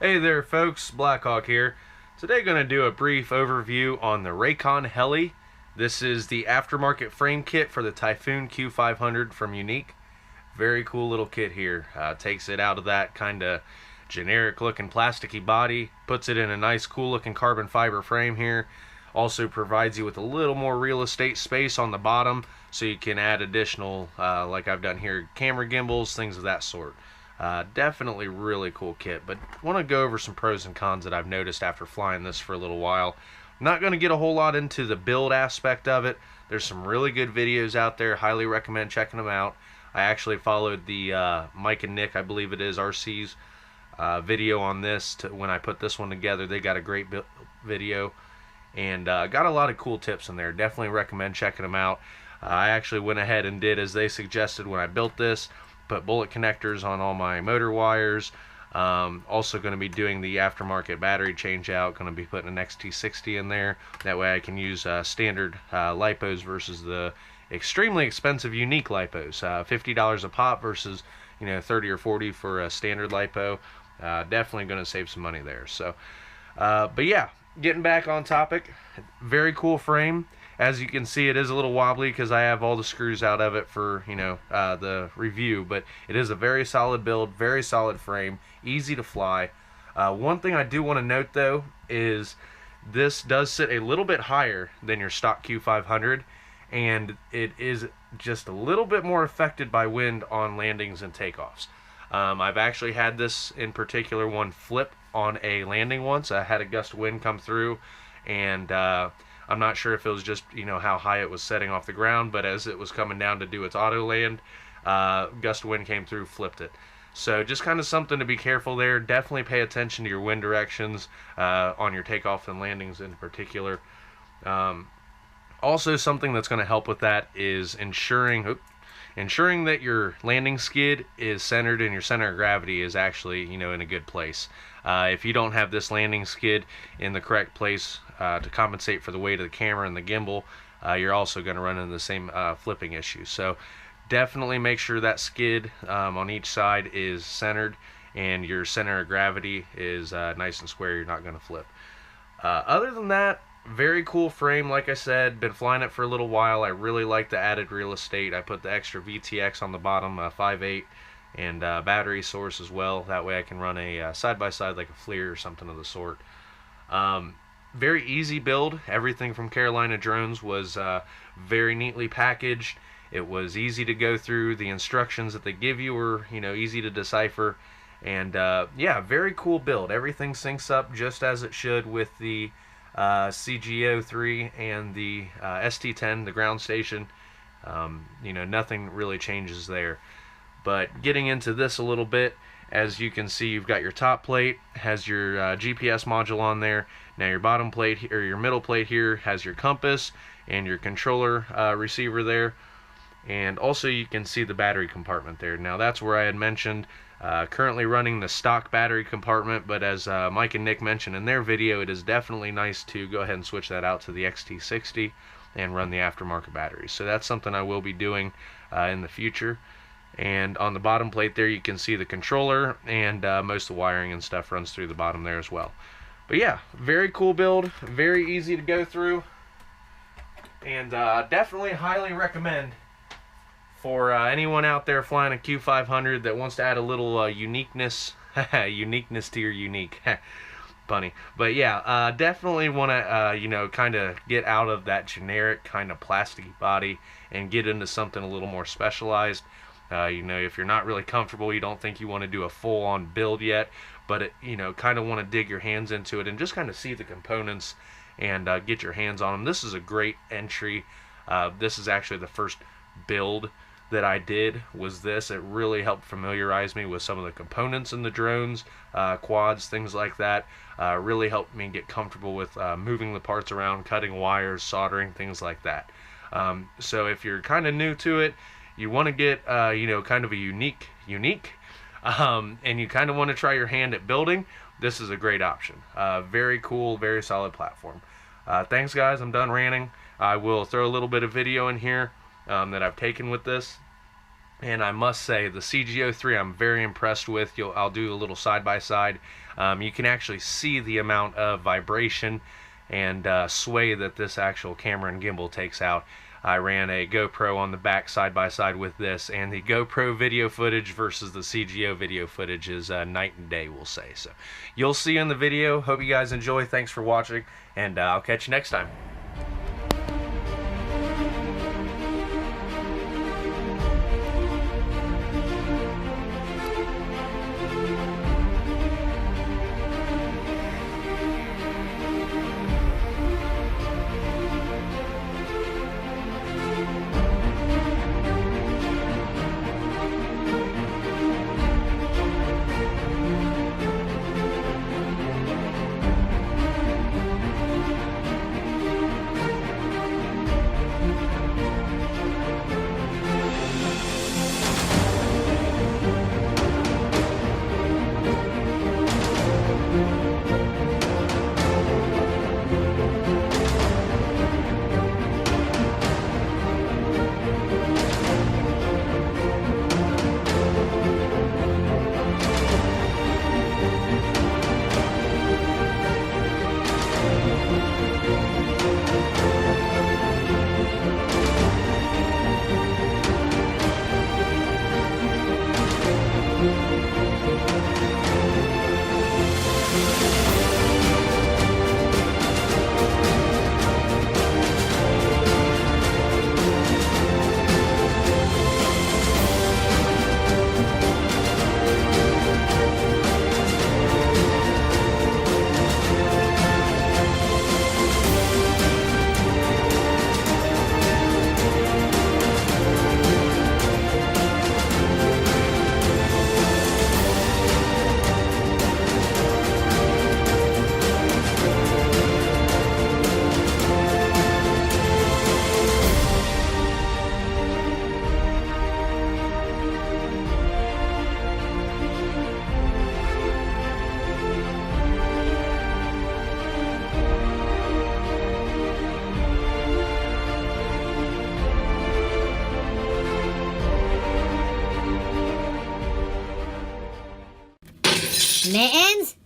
Hey there folks, Blackhawk here. Today going to do a brief overview on the Rakon Heli. This is the aftermarket frame kit for the Typhoon Q500 from Yuneec. Very cool little kit here. Takes it out of that kind of generic looking plasticky body, puts it in a nice cool looking carbon fiber frame here. Also provides you with a little more real estate space on the bottom so you can add additional, like I've done here, camera gimbals, things of that sort. Definitely really cool kit, but want to go over some pros and cons that I've noticed after flying this for a little while. I'm not going to get a whole lot into the build aspect of it. There's some really good videos out there. Highly recommend checking them out. I actually followed the Mike and Nick, I believe it is, RC's video on this when I put this one together. They got a great video and got a lot of cool tips in there. Definitely recommend checking them out. I actually went ahead and did as they suggested when I built this. Put bullet connectors on all my motor wires. Also going to be doing the aftermarket battery change out. Going to be putting an XT60 in there. That way I can use standard lipos versus the extremely expensive Yuneec lipos. $50 a pop versus 30 or 40 for a standard lipo. Definitely going to save some money there. So, but yeah, getting back on topic. Very cool frame. As you can see, it is a little wobbly because I have all the screws out of it for the review, but it is a very solid build, very solid frame, easy to fly. One thing I do want to note though is this does sit a little bit higher than your stock Q500, and it is just a little bit more affected by wind on landings and takeoffs. I've actually had this in particular one flip on a landing once. I had a gust of wind come through, and I'm not sure if it was just how high it was setting off the ground, but as it was coming down to do its auto land, gust of wind came through, flipped it. So just kind of something to be careful there. Definitely pay attention to your wind directions on your takeoff and landings in particular. Also, something that's going to help with that is ensuring that your landing skid is centered and your center of gravity is actually in a good place. If you don't have this landing skid in the correct place to compensate for the weight of the camera and the gimbal, you're also going to run into the same flipping issue. So definitely make sure that skid on each side is centered and your center of gravity is nice and square. You're not going to flip. Other than that, very cool frame. Like I said, been flying it for a little while. I really like the added real estate. I put the extra VTX on the bottom, 5.8, and battery source as well. That way I can run a side-by-side like a FLIR or something of the sort. Very easy build. Everything from Carolina Drones was very neatly packaged. It was easy to go through. The instructions that they give you were easy to decipher. And yeah, very cool build. Everything syncs up just as it should with the CG03 and the ST10, the ground station. Nothing really changes there. But getting into this a little bit, as you can see, you've got your top plate, has your GPS module on there. Now your bottom plate, or your middle plate here, has your compass and your controller receiver there. And also you can see the battery compartment there. Now that's where I had mentioned currently running the stock battery compartment, but as Mike and Nick mentioned in their video, it is definitely nice to go ahead and switch that out to the XT60 and run the aftermarket batteries. So that's something I will be doing in the future. And on the bottom plate there you can see the controller, and most of the wiring and stuff runs through the bottom there as well. But yeah, very cool build, very easy to go through, and definitely highly recommend for anyone out there flying a Q500 that wants to add a little uniqueness uniqueness to your Yuneec. Funny. But yeah, definitely want to kind of get out of that generic kind of plasticky body and get into something a little more specialized. If you're not really comfortable, you don't think you want to do a full-on build yet, but kind of want to dig your hands into it and just kind of see the components and get your hands on them. This is a great entry. This is actually the first build that I did was this. It really helped familiarize me with some of the components in the drones, quads, things like that. Really helped me get comfortable with moving the parts around, cutting wires, soldering, things like that. So if you're kind of new to it, you want to get kind of a unique, and you kind of want to try your hand at building, this is a great option. Very cool, very solid platform. Thanks guys, I'm done ranting. I will throw a little bit of video in here that I've taken with this. And I must say, the CG03 I'm very impressed with. I'll do a little side-by-side. You can actually see the amount of vibration and sway that this actual camera and gimbal takes out. I ran a GoPro on the back side-by-side with this, and the GoPro video footage versus the CGO video footage is night and day, we'll say. So you'll see in the video. Hope you guys enjoy. Thanks for watching, and I'll catch you next time. Mittens?